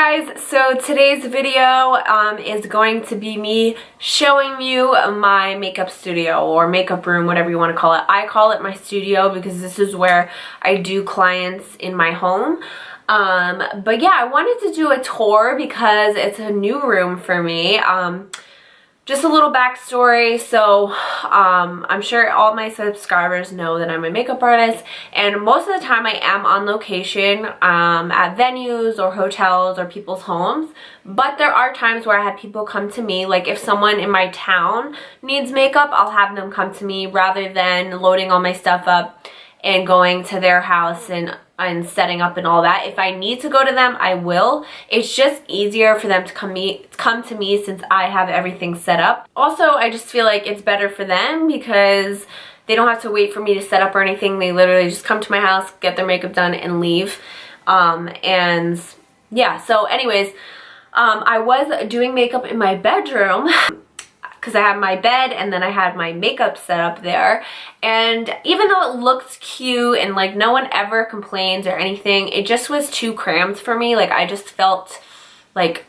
guys, so today's video is going to be me showing you my makeup studio or makeup room, whatever you want to call it. I call it my studio because this is where I do clients in my home. But yeah, I wanted to do a tour because it's a new room for me. Just a little backstory. So I'm sure all my subscribers know that I'm a makeup artist, and most of the time I am on location at venues or hotels or people's homes, but there are times where I have people come to me. Like if someone in my town needs makeup, I'll have them come to me rather than loading all my stuff up and going to their house and setting up and all that. If I need to go to them, I will. It's just easier for them to come to me since I have everything set up. Also, I just feel like it's better for them because they don't have to wait for me to set up or anything. They literally just come to my house, get their makeup done, and leave. And yeah, so anyways, I was doing makeup in my bedroom because I had my bed and then I had my makeup set up there, and even though it looked cute and like no one ever complains or anything, it just was too cramped for me. Like I just felt like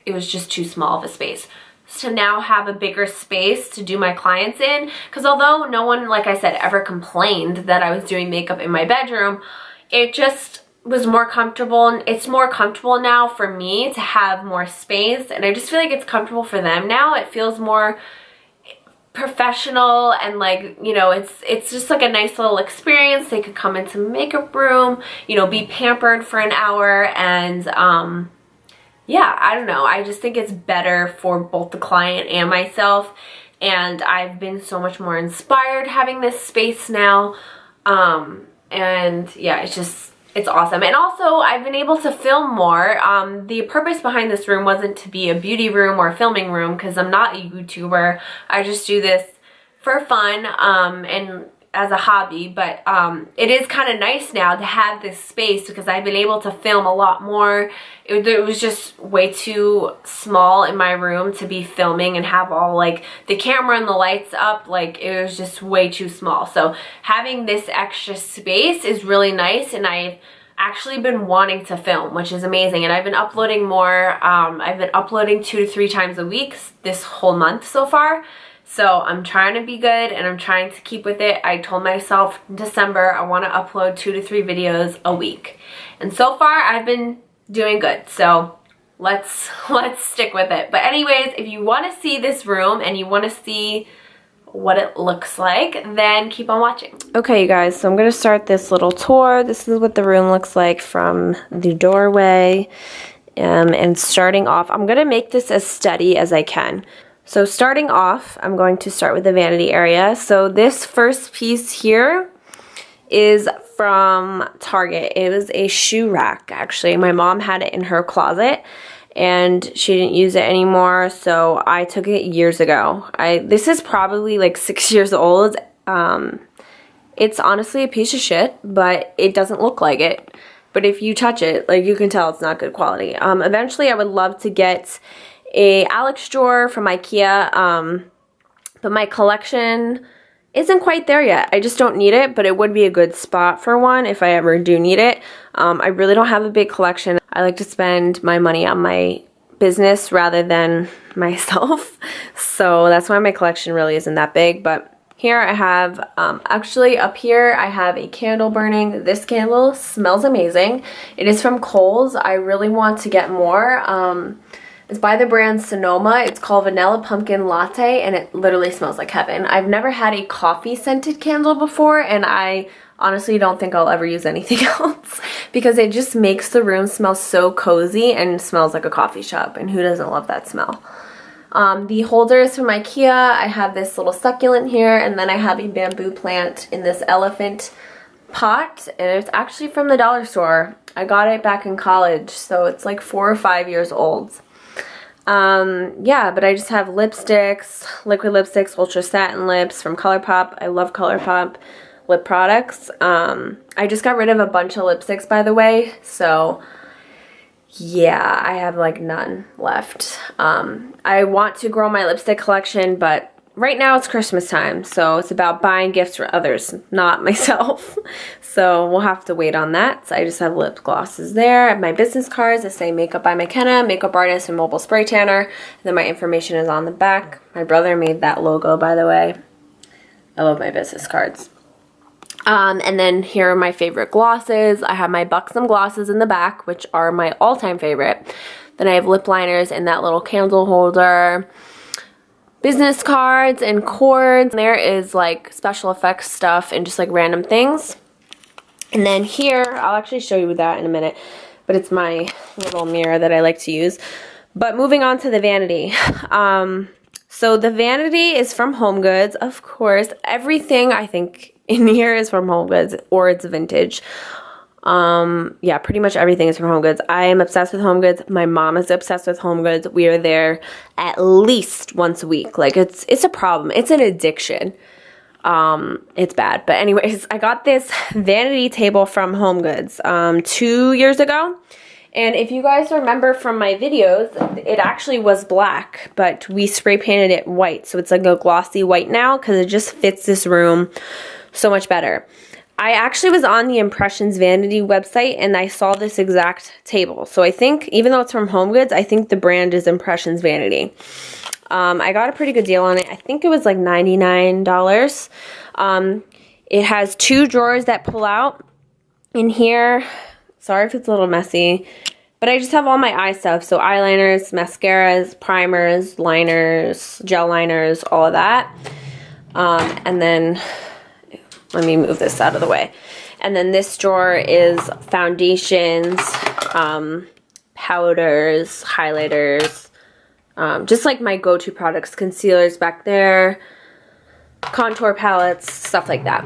it was just too small of a space. To now have a bigger space to do my clients in, because although no one, like I said, ever complained that I was doing makeup in my bedroom, it just was more comfortable, and it's more comfortable now for me to have more space, and I just feel like it's comfortable for them now. It feels more professional, and like, you know, it's just like a nice little experience. They could come into the makeup room, you know, be pampered for an hour, and yeah, I don't know, I just think it's better for both the client and myself, and I've been so much more inspired having this space now, and yeah, it's awesome. And also, I've been able to film more. The purpose behind this room wasn't to be a beauty room or a filming room because I'm not a YouTuber. I just do this for fun and as a hobby. But it is kind of nice now to have this space because I've been able to film a lot more. It was just way too small in my room to be filming and have all like the camera and the lights up. Like it was just way too small. So having this extra space is really nice, and I've actually been wanting to film, which is amazing. And I've been uploading more. I've been uploading 2 to 3 times a week this whole month so far. So I'm trying to be good and I'm trying to keep with it. I told myself in December I want to upload 2 to 3 videos a week. And so far I've been doing good. So let's stick with it. But anyways, if you want to see this room and you want to see what it looks like, then keep on watching. Okay, you guys, so I'm going to start this little tour. This is what the room looks like from the doorway. And starting off, I'm going to make this as steady as I can. So starting off, I'm going to start with the vanity area. So this first piece here is from Target. It was a shoe rack, actually. My mom had it in her closet and she didn't use it anymore, so I took it years ago. This is probably like 6 years old. It's honestly a piece of shit, but it doesn't look like it. But if you touch it, like, you can tell it's not good quality. Eventually I would love to get a Alex drawer from IKEA, but my collection isn't quite there yet. I just don't need it, but it would be a good spot for one if I ever do need it. I really don't have a big collection. I like to spend my money on my business rather than myself, so that's why my collection really isn't that big. But here I have, actually up here I have a candle burning. This candle smells amazing. It is from Kohl's. I really want to get more. It's by the brand Sonoma. It's called Vanilla Pumpkin Latte, and it literally smells like heaven. I've never had a coffee scented candle before, and I honestly don't think I'll ever use anything else because it just makes the room smell so cozy and smells like a coffee shop, and who doesn't love that smell? The holder is from IKEA. I have this little succulent here, and then I have a bamboo plant in this elephant pot, and it's actually from the dollar store. I got it back in college, so it's like 4 or 5 years old. Yeah, but I just have lipsticks, liquid lipsticks, Ultra Satin Lips from ColourPop. I love ColourPop lip products. I just got rid of a bunch of lipsticks, by the way, so yeah, I have like none left. I want to grow my lipstick collection, but right now it's Christmas time, so it's about buying gifts for others, not myself. So we'll have to wait on that. So I just have lip glosses there. I have my business cards that say Makeup by McKenna, Makeup Artist, and Mobile Spray Tanner. And then my information is on the back. My brother made that logo, by the way. I love my business cards. And then here are my favorite glosses. I have my Buxom glosses in the back, which are my all-time favorite. Then I have lip liners in that little candle holder, business cards and cords. There is like special effects stuff and just like random things. And then here, I'll actually show you that in a minute, but it's my little mirror that I like to use. But moving on to the vanity. So the vanity is from HomeGoods, of course. Everything I think in here is from HomeGoods or it's vintage. Yeah, pretty much everything is from HomeGoods. I am obsessed with HomeGoods. My mom is obsessed with HomeGoods. We are there at least once a week. Like it's a problem. It's an addiction. It's bad. But anyways, I got this vanity table from HomeGoods 2 years ago. And if you guys remember from my videos, it actually was black, but we spray painted it white. So it's like a glossy white now because it just fits this room so much better. I actually was on the Impressions Vanity website and I saw this exact table. So I think, even though it's from HomeGoods, I think the brand is Impressions Vanity. I got a pretty good deal on it. I think it was like $99. It has 2 drawers that pull out. In here, sorry if it's a little messy, but I just have all my eye stuff. So eyeliners, mascaras, primers, liners, gel liners, all of that. And then, let me move this out of the way. And then this drawer is foundations, powders, highlighters, just like my go-to products, concealers back there, contour palettes, stuff like that.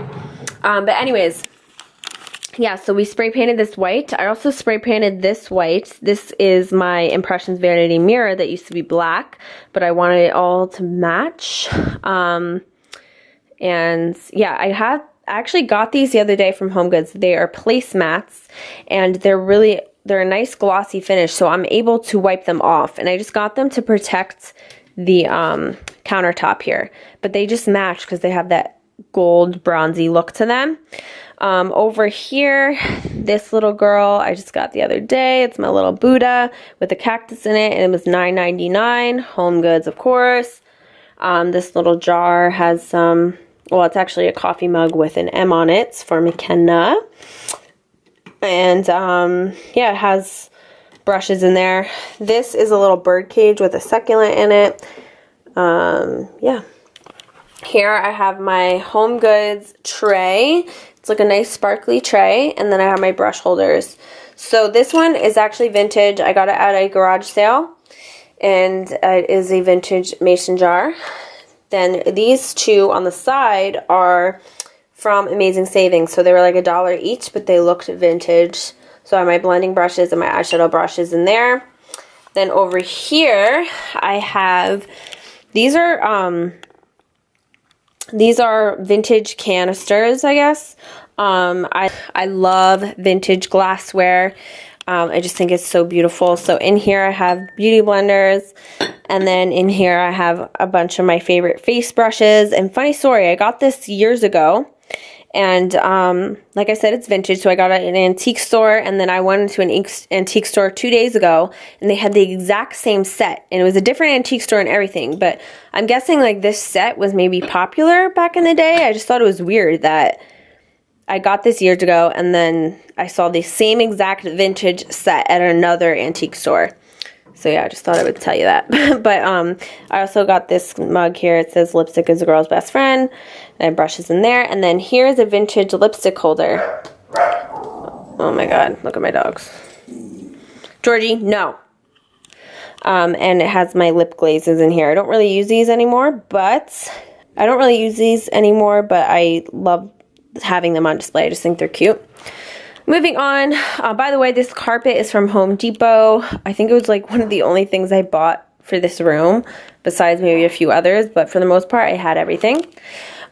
But anyways, yeah, so we spray painted this white. I also spray painted this white. This is my Impressions Vanity mirror that used to be black, but I wanted it all to match. And yeah, I actually got these the other day from HomeGoods. They are placemats, and they're a nice glossy finish, so I'm able to wipe them off. And I just got them to protect the countertop here, but they just match because they have that gold bronzy look to them. Over here, this little girl I just got the other day. It's my little Buddha with a cactus in it, and it was $9.99. HomeGoods, of course. This little jar has some, well, it's actually a coffee mug with an M on it. It's for McKenna. And yeah, it has brushes in there. This is a little bird cage with a succulent in it. Yeah. Here I have my HomeGoods tray. It's like a nice sparkly tray, and then I have my brush holders. So this one is actually vintage. I got it at a garage sale, and it is a vintage mason jar. Then these 2 on the side are from Amazing Savings. So they were like $1 each, but they looked vintage. So I have my blending brushes and my eyeshadow brushes in there. Then over here I have, these are vintage canisters, I guess. I love vintage glassware. I just think it's so beautiful. So in here I have beauty blenders, and then in here I have a bunch of my favorite face brushes. And funny story, I got this years ago, and like I said, it's vintage, so I got it at an antique store, and then I went into an antique store 2 days ago, and they had the exact same set, and it was a different antique store and everything, but I'm guessing like this set was maybe popular back in the day. I just thought it was weird that I got this years ago, and then I saw the same exact vintage set at another antique store. So yeah, I just thought I would tell you that. But I also got this mug here. It says lipstick is a girl's best friend. And I have brushes in there. And then here's a vintage lipstick holder. Oh my god, look at my dogs. Georgie, no. And it has my lip glazes in here. I don't really use these anymore, but I love having them on display. I just think they're cute. Moving on, by the way, this carpet is from Home Depot. I think it was like one of the only things I bought for this room, besides maybe a few others, but for the most part, I had everything.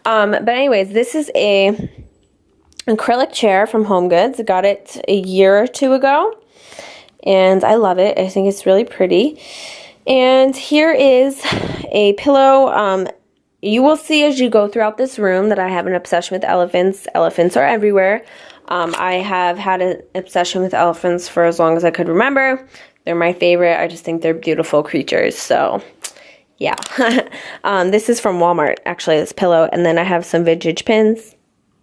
But anyways, this is a acrylic chair from HomeGoods. I got it a year or 2 ago, and I love it. I think it's really pretty. And here is a pillow. you will see as you go throughout this room that I have an obsession with elephants. Elephants are everywhere. I have had an obsession with elephants for as long as I could remember. They're my favorite. I just think they're beautiful creatures. So, yeah. This is from Walmart, actually, this pillow. And then I have some vintage pins.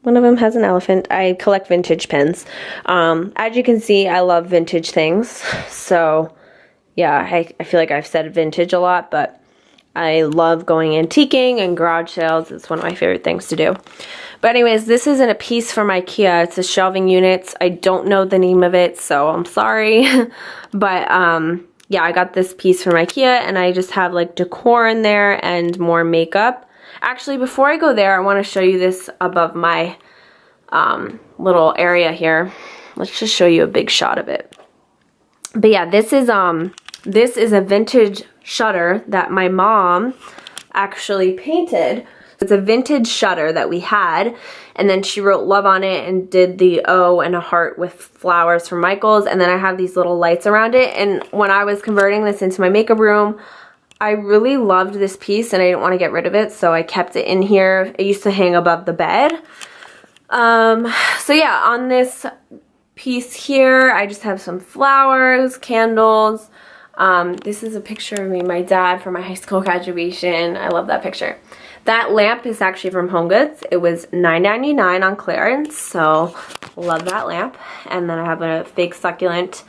One of them has an elephant. I collect vintage pins. As you can see, I love vintage things. So, yeah, I feel like I've said vintage a lot, but I love going antiquing and garage sales. It's one of my favorite things to do. But anyways, this isn't a piece from IKEA. It's a shelving unit. I don't know the name of it, so I'm sorry. But yeah, I got this piece from IKEA, and I just have like decor in there and more makeup. Actually, before I go there, I want to show you this above my little area here. Let's just show you a big shot of it. But yeah, this is a vintage shutter that my mom actually painted. It's a vintage shutter that we had, and then she wrote love on it and did the O and a heart with flowers from Michael's, and then I have these little lights around it. And when I was converting this into my makeup room, I really loved this piece and I didn't want to get rid of it, so I kept it in here. It used to hang above the bed. So yeah, on this piece here, I just have some flowers, candles. This is a picture of me and my dad for my high school graduation. I love that picture. That lamp is actually from HomeGoods. It was $9.99 on clearance, so love that lamp. And then I have a fake succulent.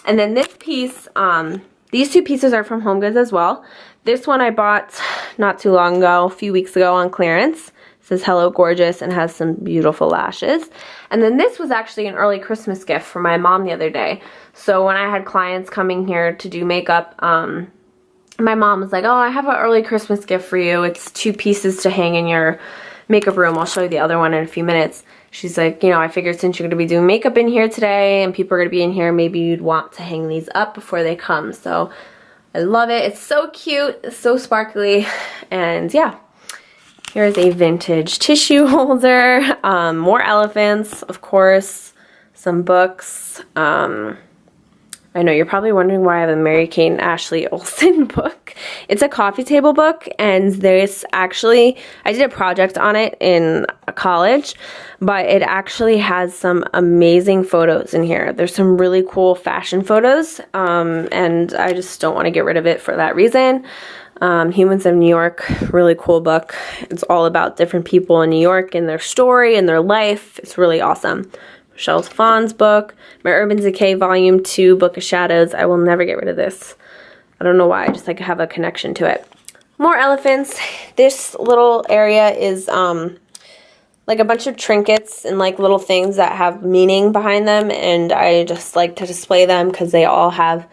And then this piece, these two pieces are from HomeGoods as well. This one I bought not too long ago, a few weeks ago on clearance. It says Hello Gorgeous and has some beautiful lashes. And then this was actually an early Christmas gift for my mom the other day. So when I had clients coming here to do makeup, my mom was like, oh, I have an early Christmas gift for you. It's 2 pieces to hang in your makeup room. I'll show you the other one in a few minutes. She's like, you know, I figured since you're going to be doing makeup in here today and people are going to be in here, maybe you'd want to hang these up before they come. So I love it. It's so cute. It's so sparkly. And yeah, here's a vintage tissue holder. More elephants, of course. Some books. I know you're probably wondering why I have a Mary-Kate and Ashley Olsen book. It's a coffee table book, and there's actually, I did a project on it in college, but it actually has some amazing photos in here. There's some really cool fashion photos, and I just don't want to get rid of it for that reason. Humans of New York, really cool book. It's all about different people in New York and their story and their life. It's really awesome. Michelle Phan's book, my Urban Decay Volume 2, Book of Shadows. I will never get rid of this. I don't know why, I just like have a connection to it. More elephants. This little area is like a bunch of trinkets and like little things that have meaning behind them, and I just like to display them because they all have,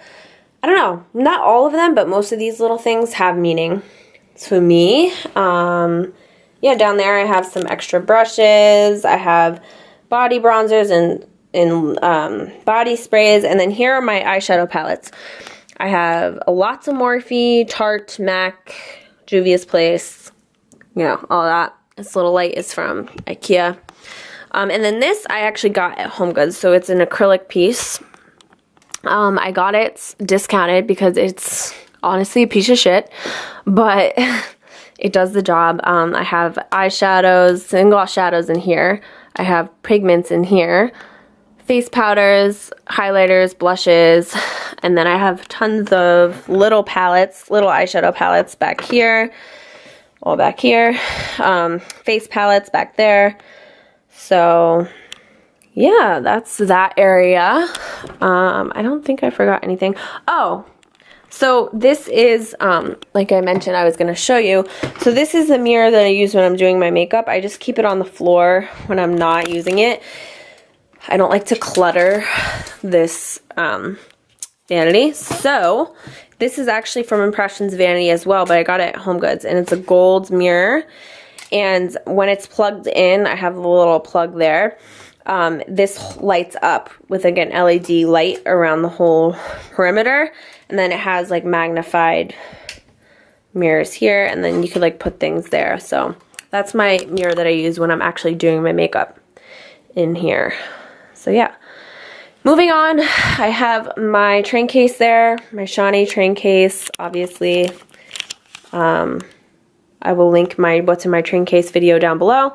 I don't know, not all of them, but most of these little things have meaning to me. Yeah, down there I have some extra brushes. I have body bronzers and body sprays, and then here are my eyeshadow palettes. I have lots of Morphe, Tarte, MAC, Juvia's Place, you know, all that. This little light is from IKEA. And then this I actually got at HomeGoods, so it's an acrylic piece. I got it discounted because it's honestly a piece of shit, but it does the job. I have eyeshadows and gloss shadows in here. I have pigments in here, face powders, highlighters, blushes, and then I have tons of little palettes, little eyeshadow palettes back here, all back here, face palettes back there. So yeah, that's that area. I don't think I forgot anything. Oh, so this is, like I mentioned, I was going to show you. So this is the mirror that I use when I'm doing my makeup. I just keep it on the floor when I'm not using it. I don't like to clutter this vanity. So this is actually from Impressions Vanity as well, but I got it at HomeGoods, and it's a gold mirror. And when it's plugged in, I have a little plug there. This lights up with like an LED light around the whole perimeter, and then it has like magnified mirrors here, and then you could like put things there. So that's my mirror that I use when I'm actually doing my makeup in here. So yeah, moving on, I have my train case there, my Shawnee train case. Obviously I I will link my what's in my train case video down below.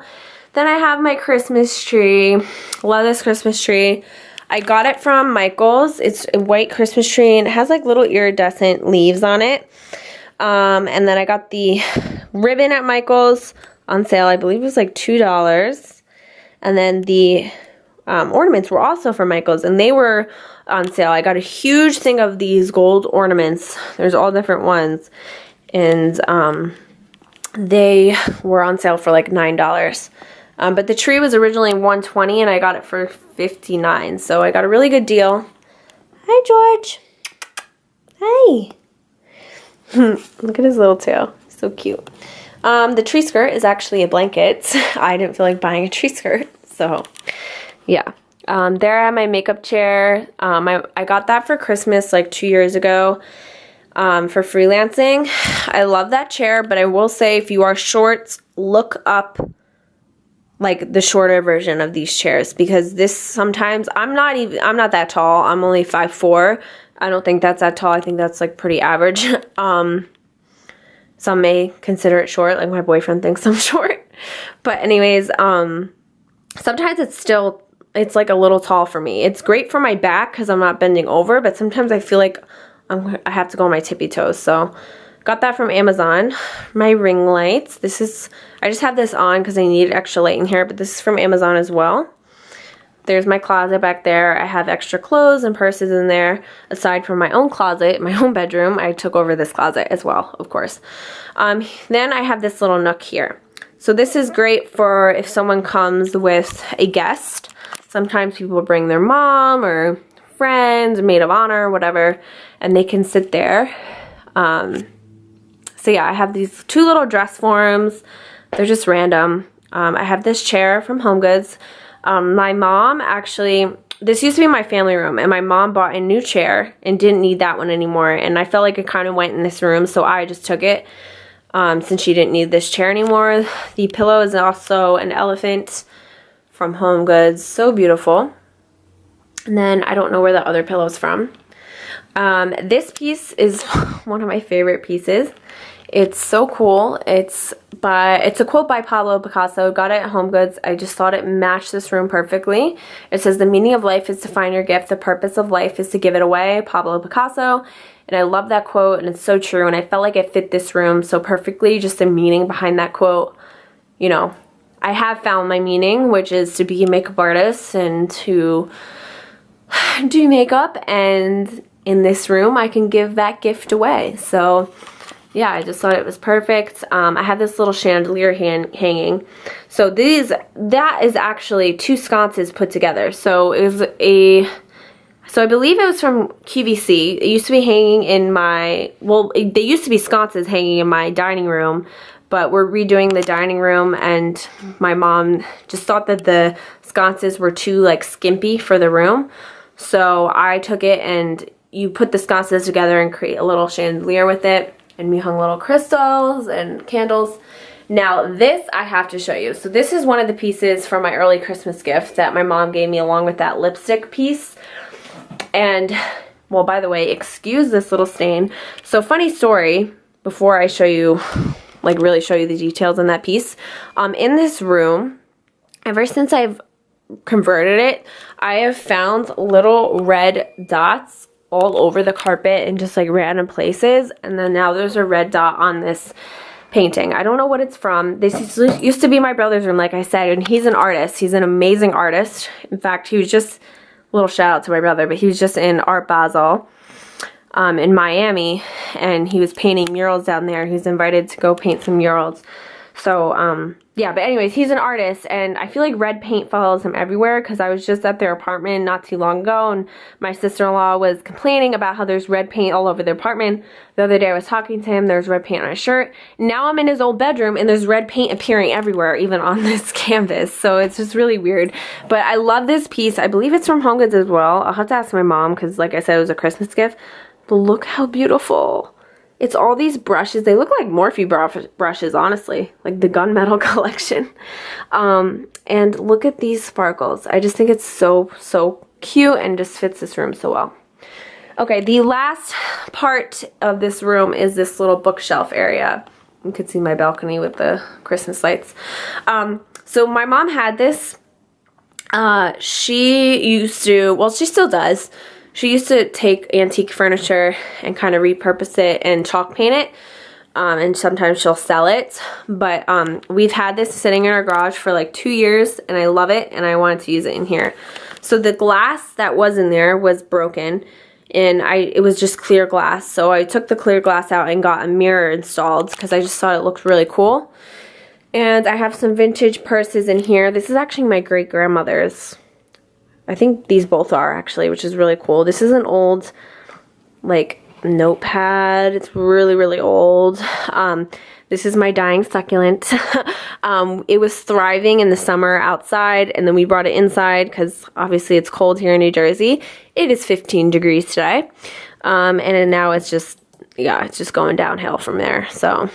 Then I have my Christmas tree. Love this Christmas tree. I got it from Michael's. It's a white Christmas tree and it has like little iridescent leaves on it. And then I got the ribbon at Michael's on sale. I believe it was like $2. And then the ornaments were also from Michael's and they were on sale. I got a huge thing of these gold ornaments. There's all different ones. And they were on sale for like $9. But the tree was originally $120 and I got it for $59. So I got a really good deal. Hi, George. Hi. Look at his little tail. So cute. The tree skirt is actually a blanket. I didn't feel like buying a tree skirt. So, yeah. There I have my makeup chair. I got that for Christmas like 2 years ago for freelancing. I love that chair, but I will say if you are short, look up like the shorter version of these chairs because this sometimes, I'm not that tall. I'm only 5'4". I don't think that's that tall. I think that's like pretty average. Some may consider it short, like my boyfriend thinks I'm short. But anyways, sometimes it's like a little tall for me. It's great for my back because I'm not bending over, but sometimes I feel like I have to go on my tippy toes. So got that from Amazon. My ring lights. I just have this on because I need extra light in here, but this is from Amazon as well. There's my closet back there. I have extra clothes and purses in there. Aside from my own closet, my own bedroom, I took over this closet as well, of course. Then I have this little nook here. So this is great for if someone comes with a guest. Sometimes people bring their mom or friends, maid of honor, whatever, and they can sit there. So yeah, I have these 2 little dress forms. They're just random. I have this chair from HomeGoods. My mom actually, this used to be my family room, and my mom bought a new chair and didn't need that one anymore, and I felt like it kind of went in this room, so I just took it since she didn't need this chair anymore. The pillow is also an elephant from HomeGoods. So beautiful. And then I don't know where the other pillow's from. This piece is one of my favorite pieces. It's so cool. It's a quote by Pablo Picasso. Got it at HomeGoods. I just thought it matched this room perfectly. It says, "The meaning of life is to find your gift. The purpose of life is to give it away." Pablo Picasso. And I love that quote, and it's so true. And I felt like it fit this room so perfectly. Just the meaning behind that quote. You know, I have found my meaning, which is to be a makeup artist and to do makeup. And in this room, I can give that gift away. So yeah, I just thought it was perfect. I have this little chandelier hanging. So that is actually 2 sconces put together. So it was I believe it was from QVC. It used to be hanging in they used to be sconces hanging in my dining room, but we're redoing the dining room, and my mom just thought that the sconces were too like skimpy for the room. So I took it, and you put the sconces together and create a little chandelier with it. And we hung little crystals and candles. Now this I have to show you. So this is one of the pieces from my early Christmas gift that my mom gave me along with that lipstick piece. And, well, by the way, excuse this little stain. So funny story, before I show you, like really show you the details in that piece. In this room, ever since I've converted it, I have found little red dots all over the carpet in just like random places, and then now there's a red dot on this painting. I don't know what it's from. This used to be my brother's room, like I said, and he's an artist. He's an amazing artist. In fact, he was just, little shout out to my brother, but he was just in Art Basel in Miami, and he was painting murals down there. He was invited to go paint some murals. So yeah, but anyways, he's an artist, and I feel like red paint follows him everywhere, because I was just at their apartment not too long ago, and my sister-in-law was complaining about how there's red paint all over the apartment. The other day I was talking to him, there's red paint on his shirt. Now I'm in his old bedroom, and there's red paint appearing everywhere, even on this canvas, so it's just really weird. But I love this piece. I believe it's from HomeGoods as well. I'll have to ask my mom, because like I said, it was a Christmas gift. But look how beautiful. It's all these brushes. They look like Morphe brushes, honestly. Like the gunmetal collection. And look at these sparkles. I just think it's so, so cute and just fits this room so well. Okay, the last part of this room is this little bookshelf area. You could see my balcony with the Christmas lights. So my mom had this. She used to, well, she still does. She used to take antique furniture and kind of repurpose it and chalk paint it. And sometimes she'll sell it. But we've had this sitting in our garage for like 2 years, and I love it, and I wanted to use it in here. So the glass that was in there was broken, and it was just clear glass. So I took the clear glass out and got a mirror installed because I just thought it looked really cool. And I have some vintage purses in here. This is actually my great-grandmother's. I think these both are, actually, which is really cool. This is an old, like, notepad. It's really, really old. This is my dying succulent. It was thriving in the summer outside, and then we brought it inside because obviously it's cold here in New Jersey. It is 15 degrees today. And now it's just, yeah, it's just going downhill from there. So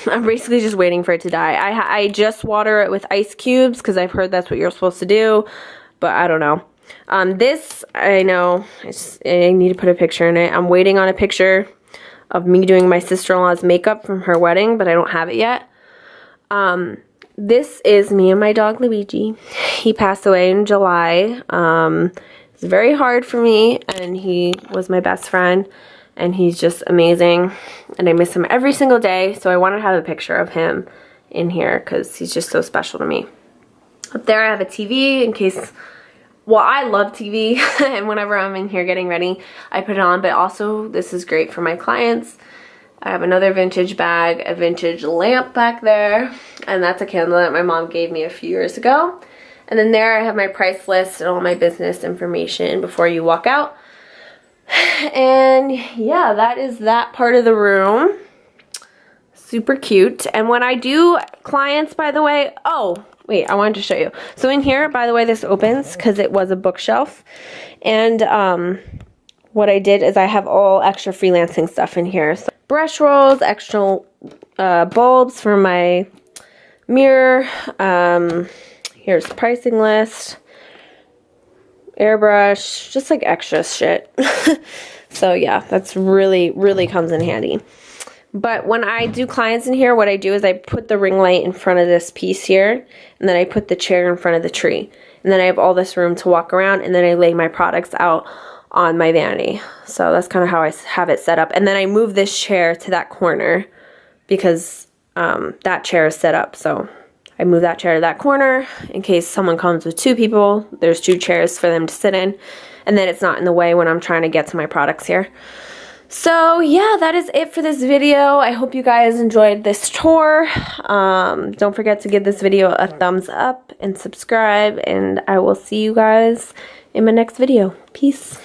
I'm basically just waiting for it to die. I just water it with ice cubes because I've heard that's what you're supposed to do, but I don't know. This, I know, I need to put a picture in it. I'm waiting on a picture of me doing my sister-in-law's makeup from her wedding, but I don't have it yet. This is me and my dog Luigi. He passed away in July. It's very hard for me, and he was my best friend, and he's just amazing, and I miss him every single day, so I want to have a picture of him in here because he's just so special to me. Up there I have a TV in case... Well, I love TV, and whenever I'm in here getting ready, I put it on, but also this is great for my clients. I have another vintage bag, a vintage lamp back there, and that's a candle that my mom gave me a few years ago. And then there I have my price list and all my business information before you walk out. And yeah, that is that part of the room. Super cute. And when I do clients, by the way, oh, wait, I wanted to show you. So in here, by the way, this opens because it was a bookshelf. And what I did is I have all extra freelancing stuff in here. So brush rolls, extra bulbs for my mirror. Here's the pricing list. Airbrush, just like extra shit. So yeah, that's really, really comes in handy. But when I do clients in here, what I do is I put the ring light in front of this piece here, and then I put the chair in front of the tree. And then I have all this room to walk around, and then I lay my products out on my vanity. So that's kind of how I have it set up. And then I move this chair to that corner because that chair is set up. So I move that chair to that corner in case someone comes with 2 people. There's 2 chairs for them to sit in. And then it's not in the way when I'm trying to get to my products here. So yeah, that is it for this video. I hope you guys enjoyed this tour. Don't forget to give this video a thumbs up and subscribe, and I will see you guys in my next video. Peace.